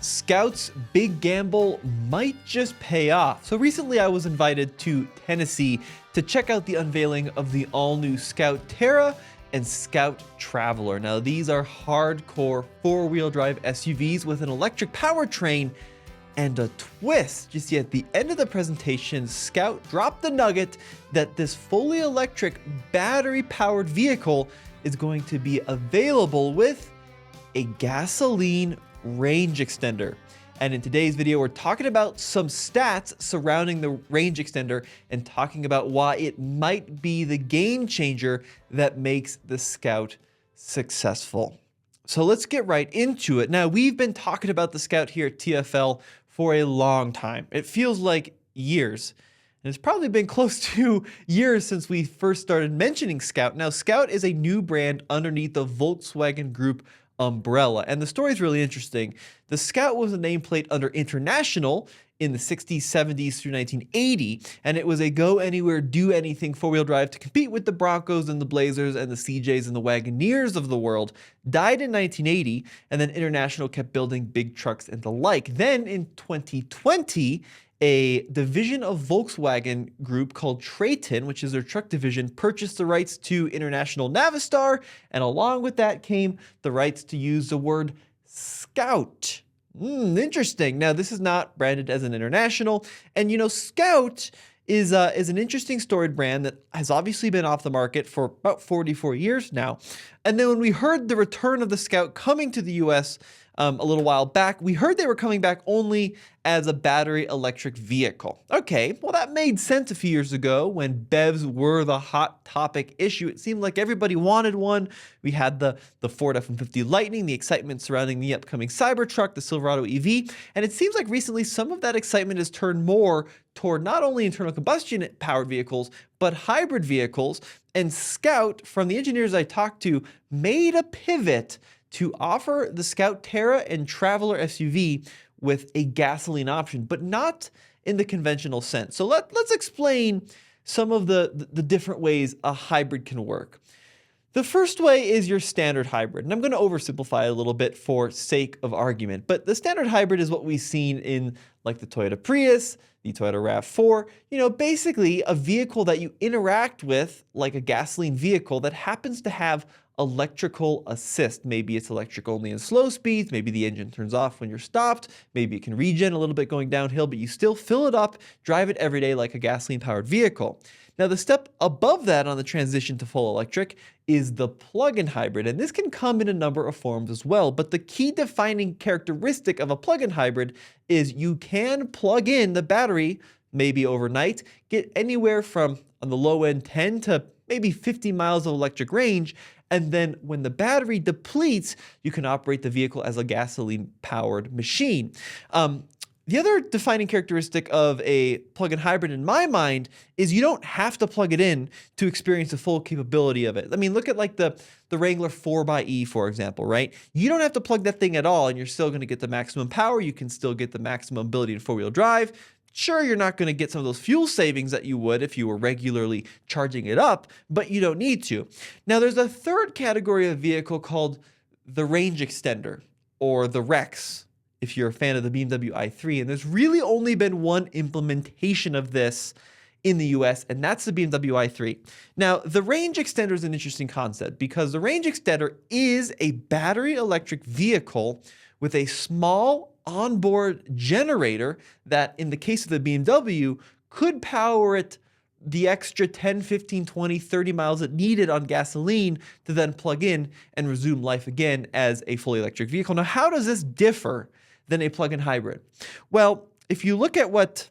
Scout's big gamble might just pay off. So recently I was invited to Tennessee to check out the unveiling of the all-new Scout Terra and Scout Traveler. Now these are hardcore four-wheel drive SUVs with an electric powertrain and a twist. You see, at the end of the presentation, Scout dropped the nugget that this fully electric battery-powered vehicle is going to be available with a gasoline range extender. And in today's video, we're talking about some stats surrounding the range extender and talking about why it might be the game changer that makes the Scout successful. So let's get right into it. Now, we've been talking about the Scout here at TFL for a long time. It feels like years. And it's probably been close to years since we first started mentioning Scout. Now, Scout is a new brand underneath the Volkswagen Group umbrella. And the story is really interesting. The Scout was a nameplate under International in the 60s, 70s through 1980, and it was a go anywhere, do anything four-wheel drive to compete with the Broncos and the Blazers and the CJs and the Wagoneers of the world. Died in 1980, and then International kept building big trucks and the like. Then in 2020, a division of Volkswagen Group called Traton, which is their truck division, purchased the rights to International Navistar, and along with that came the rights to use the word Scout. Interesting. Now, this is not branded as an International, and you know, Scout is an interesting storied brand that has obviously been off the market for about 44 years now. And then when we heard the return of the Scout coming to the US a little while back, we heard they were coming back only as a battery electric vehicle. Okay, well that made sense a few years ago when BEVs were the hot topic issue. It seemed like everybody wanted one. We had the Ford F-150 Lightning, the excitement surrounding the upcoming Cybertruck, the Silverado EV, and it seems like recently some of that excitement has turned more toward not only internal combustion powered vehicles, but hybrid vehicles. And Scout, from the engineers I talked to, made a pivot to offer the Scout Terra and Traveler SUV with a gasoline option, but not in the conventional sense. So let's explain some of the different ways a hybrid can work. The first way is your standard hybrid, and I'm going to oversimplify a little bit for sake of argument, but the standard hybrid is what we've seen in like the Toyota Prius, the Toyota RAV4, basically a vehicle that you interact with like a gasoline vehicle that happens to have electrical assist. Maybe it's electric only in slow speeds, maybe the engine turns off when you're stopped, maybe it can regen a little bit going downhill, but you still fill it up, drive it every day like a gasoline powered vehicle. Now the step above that on the transition to full electric is the plug-in hybrid, and this can come in a number of forms as well, but the key defining characteristic of a plug-in hybrid is you can plug in the battery maybe overnight, get anywhere from on the low end 10 to maybe 50 miles of electric range, and then when the battery depletes, you can operate the vehicle as a gasoline-powered machine. The other defining characteristic of a plug-in hybrid in my mind is you don't have to plug it in to experience the full capability of it. I mean, look at like the Wrangler 4xe, for example, right? You don't have to plug that thing at all, and you're still going to get the maximum power. You can still get the maximum ability in four-wheel drive. Sure, you're not going to get some of those fuel savings that you would if you were regularly charging it up, but you don't need to. Now, there's a third category of vehicle called the range extender, or the Rex, if you're a fan of the BMW i3. And there's really only been one implementation of this in the US, and that's the BMW i3. Now, the range extender is an interesting concept because the range extender is a battery electric vehicle with a small onboard generator that, in the case of the BMW, could power it the extra 10, 15, 20, 30 miles it needed on gasoline to then plug in and resume life again as a fully electric vehicle. Now, how does this differ than a plug-in hybrid? Well, if you look at what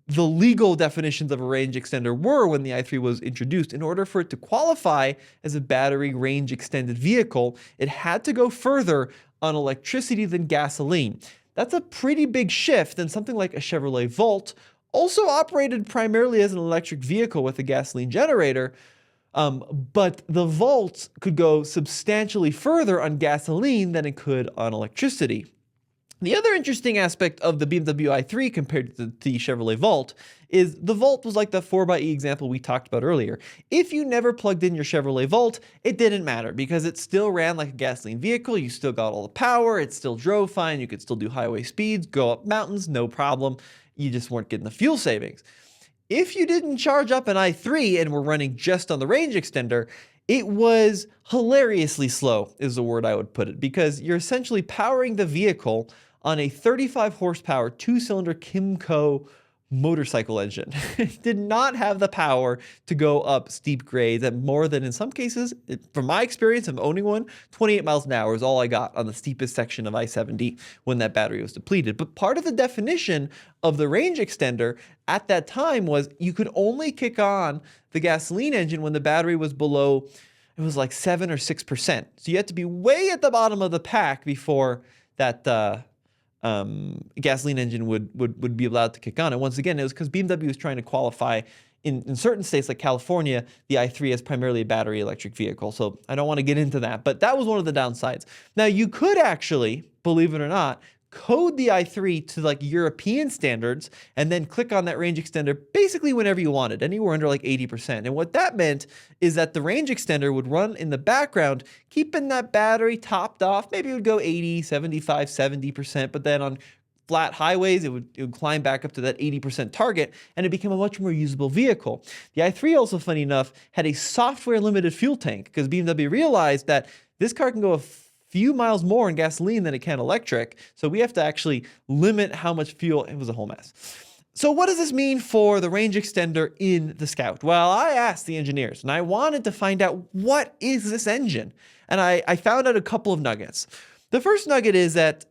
the legal definitions of a range extender were when the i3 was introduced, in order for it to qualify as a battery range extended vehicle, it had to go further on electricity than gasoline. That's a pretty big shift than something like a Chevrolet Volt, also operated primarily as an electric vehicle with a gasoline generator, but the Volt could go substantially further on gasoline than it could on electricity. The other interesting aspect of the BMW i3 compared to the Chevrolet Volt is the Volt was like the 4xe example we talked about earlier. If you never plugged in your Chevrolet Volt, it didn't matter because it still ran like a gasoline vehicle. You still got all the power. It still drove fine. You could still do highway speeds, go up mountains, no problem. You just weren't getting the fuel savings. If you didn't charge up an i3 and were running just on the range extender, it was hilariously slow, is the word I would put it, because you're essentially powering the vehicle on a 35 horsepower, 2-cylinder Kymco motorcycle engine. It did not have the power to go up steep grades at more than, in some cases, from my experience of owning one, 28 miles an hour is all I got on the steepest section of I-70 when that battery was depleted. But part of the definition of the range extender at that time was you could only kick on the gasoline engine when the battery was below, it was like 7 or 6%. So you had to be way at the bottom of the pack before that gasoline engine would be allowed to kick on. And once again, it was because BMW was trying to qualify in certain states like California, the i3 is primarily a battery electric vehicle. So I don't want to get into that, but that was one of the downsides. Now you could actually, believe it or not, code the i3 to like European standards and then click on that range extender basically whenever you wanted, anywhere under like 80%. And what that meant is that the range extender would run in the background, keeping that battery topped off. Maybe it would go 80, 75, 70%, but then on flat highways, it would climb back up to that 80% target, and it became a much more usable vehicle. The i3 also, funny enough, had a software limited fuel tank because BMW realized that this car can go a few miles more in gasoline than it can electric. So we have to actually limit how much fuel. It was a whole mess. So what does this mean for the range extender in the Scout? Well, I asked the engineers and I wanted to find out what is this engine? And I found out a couple of nuggets. The first nugget is that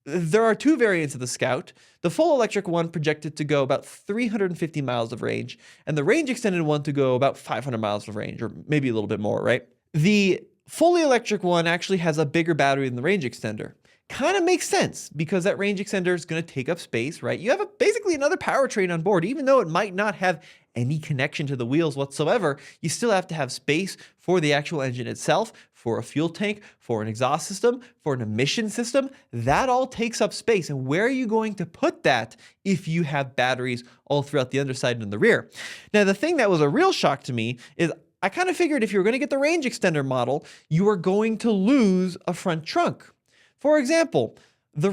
there are two variants of the Scout. The full electric one projected to go about 350 miles of range, and the range extended one to go about 500 miles of range, or maybe a little bit more, right? The fully electric one actually has a bigger battery than the range extender. Kind of makes sense because that range extender is going to take up space, right? You have basically another powertrain on board, even though it might not have any connection to the wheels whatsoever. You still have to have space for the actual engine itself, for a fuel tank, for an exhaust system, for an emission system. That all takes up space. And where are you going to put that if you have batteries all throughout the underside and the rear? Now, the thing that was a real shock to me is I kind of figured if you were going to get the range extender model, you were going to lose a front trunk. For example, the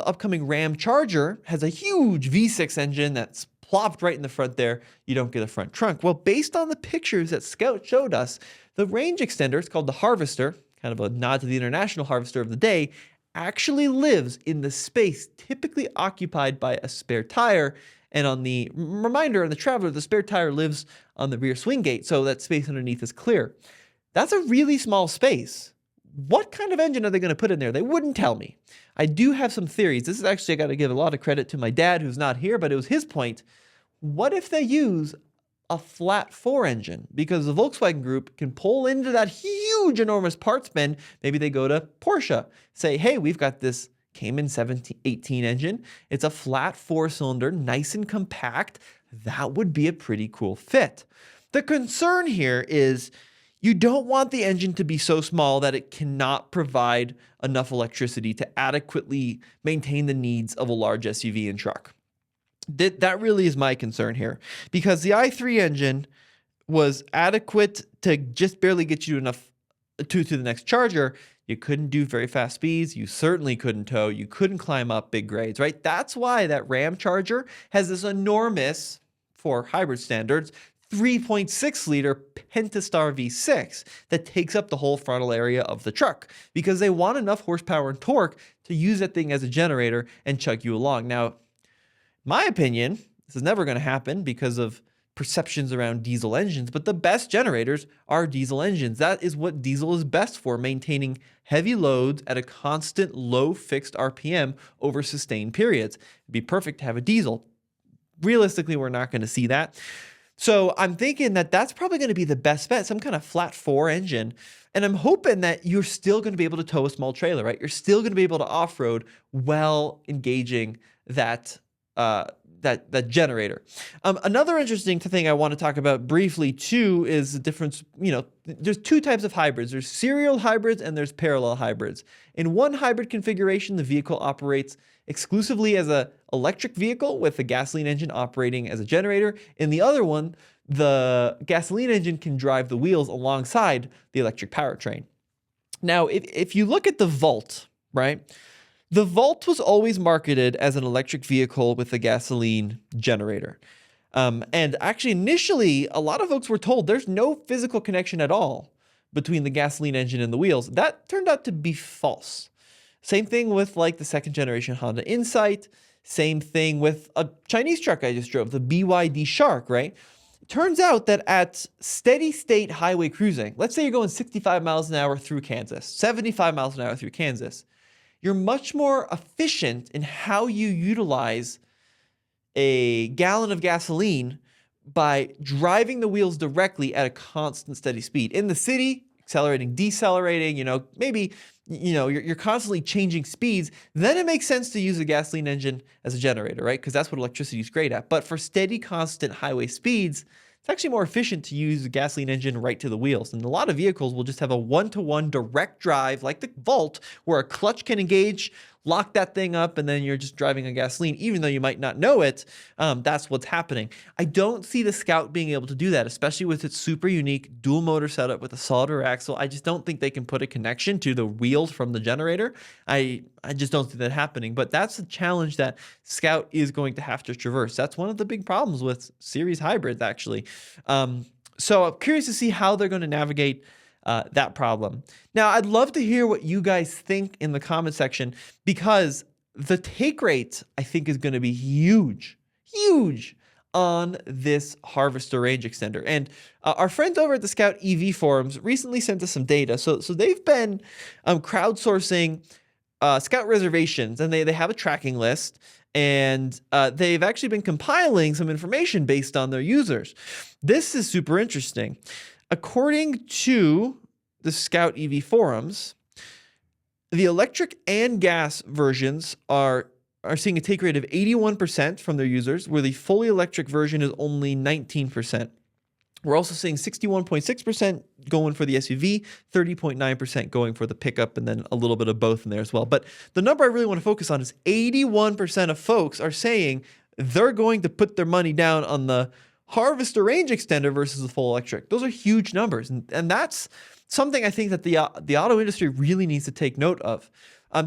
upcoming Ram Charger, has a huge V6 engine that's plopped right in the front there. You don't get a front trunk. Well, based on the pictures that Scout showed us, the range extender, it's called the Harvester, kind of a nod to the international harvester of the day, actually lives in the space typically occupied by a spare tire. And on the reminder on the Traveler, the spare tire lives on the rear swing gate, so that space underneath is clear. That's a really small space. What kind of engine are they going to put in there? They wouldn't tell me. I do have some theories. This is actually, I got to give a lot of credit to my dad who's not here, but it was his point. What if they use a flat 4 engine? Because the Volkswagen Group can pull into that huge, enormous parts bin. Maybe they go to Porsche, say, hey, we've got this Cayman 18 engine. It's a flat 4-cylinder, nice and compact. That would be a pretty cool fit. The concern here is you don't want the engine to be so small that it cannot provide enough electricity to adequately maintain the needs of a large SUV and truck. That really is my concern here, because the i3 engine was adequate to just barely get you enough to the next charger. You couldn't do very fast speeds. You certainly couldn't tow. You couldn't climb up big grades, right? That's why that Ram Charger has this enormous, for hybrid standards, 3.6 liter Pentastar V6 that takes up the whole frontal area of the truck because they want enough horsepower and torque to use that thing as a generator and chug you along. Now, my opinion, this is never going to happen because of perceptions around diesel engines, but the best generators are diesel engines. That is what diesel is best for, maintaining heavy loads at a constant low fixed RPM over sustained periods. It'd be perfect to have a diesel. Realistically, we're not going to see that. So I'm thinking that that's probably going to be the best bet, some kind of flat 4 engine. And I'm hoping that you're still going to be able to tow a small trailer, right? You're still going to be able to off-road while engaging that that generator. Another interesting thing I want to talk about briefly too is the difference. There's two types of hybrids. There's serial hybrids and there's parallel hybrids. In one hybrid configuration, the vehicle operates exclusively as an electric vehicle with the gasoline engine operating as a generator. In the other one, the gasoline engine can drive the wheels alongside the electric powertrain. Now, if you look at the Volt, right? The Volt was always marketed as an electric vehicle with a gasoline generator. And actually, initially, a lot of folks were told there's no physical connection at all between the gasoline engine and the wheels. That turned out to be false. Same thing with like the second generation Honda Insight. Same thing with a Chinese truck I just drove, the BYD Shark, right? It turns out that at steady state highway cruising, let's say you're going 65 miles an hour through Kansas, 75 miles an hour through Kansas, you're much more efficient in how you utilize a gallon of gasoline by driving the wheels directly at a constant steady speed. In the city, accelerating, decelerating, maybe, you're constantly changing speeds. Then it makes sense to use a gasoline engine as a generator, right? Because that's what electricity is great at. But for steady, constant highway speeds, it's actually more efficient to use a gasoline engine right to the wheels. And a lot of vehicles will just have a one-to-one direct drive like the Volt, where a clutch can engage, lock that thing up, and then you're just driving on gasoline, even though you might not know it. That's what's happening. I don't see the Scout being able to do that, especially with its super unique dual motor setup with a solid rear axle. I just don't think they can put a connection to the wheels from the generator. I just don't see that happening. But that's a challenge that Scout is going to have to traverse. That's one of the big problems with series hybrids, actually. So I'm curious to see how they're going to navigate that problem. Now, I'd love to hear what you guys think in the comment section, because the take rate, I think, is going to be huge on this Harvester range extender. And our friends over at the Scout EV forums recently sent us some data. So they've been crowdsourcing Scout reservations, and they have a tracking list, and they've actually been compiling some information based on their users. This is super interesting. According to the Scout EV forums, the electric and gas versions are seeing a take rate of 81% from their users, where the fully electric version is only 19%. We're also seeing 61.6% going for the SUV, 30.9% going for the pickup, and then a little bit of both in there as well. But the number I really want to focus on is 81% of folks are saying they're going to put their money down on the Harvester range extender versus the full electric. Those are huge numbers, and that's something I think that the auto industry really needs to take note of.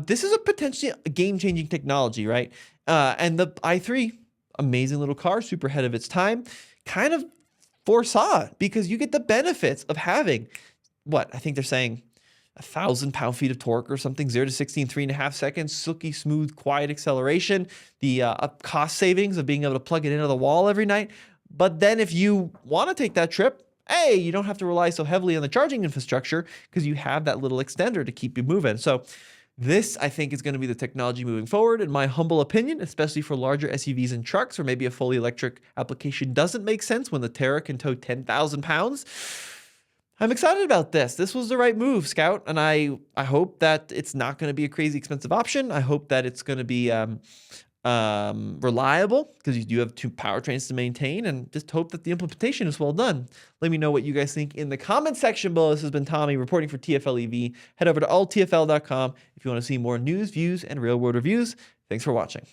This is a potentially game-changing technology, right? And the i3, amazing little car, super ahead of its time, kind of foresaw it, because you get the benefits of having, I think they're saying 1,000 pound-feet of torque or something, 0 to 60 in 3.5 seconds, silky smooth, quiet acceleration, the cost savings of being able to plug it into the wall every night. But then if you want to take that trip, hey, you don't have to rely so heavily on the charging infrastructure because you have that little extender to keep you moving. So this, I think, is going to be the technology moving forward, in my humble opinion, especially for larger SUVs and trucks, or maybe a fully electric application doesn't make sense when the Terra can tow 10,000 pounds. I'm excited about this. This was the right move, Scout, and I hope that it's not going to be a crazy expensive option. I hope that it's going to be reliable, because you do have two powertrains to maintain, and just hope that the implementation is well done. Let me know what you guys think in the comment section below. This has been Tommy reporting for TFL EV. Head over to alltfl.com if you want to see more news, views, and real world reviews. Thanks for watching.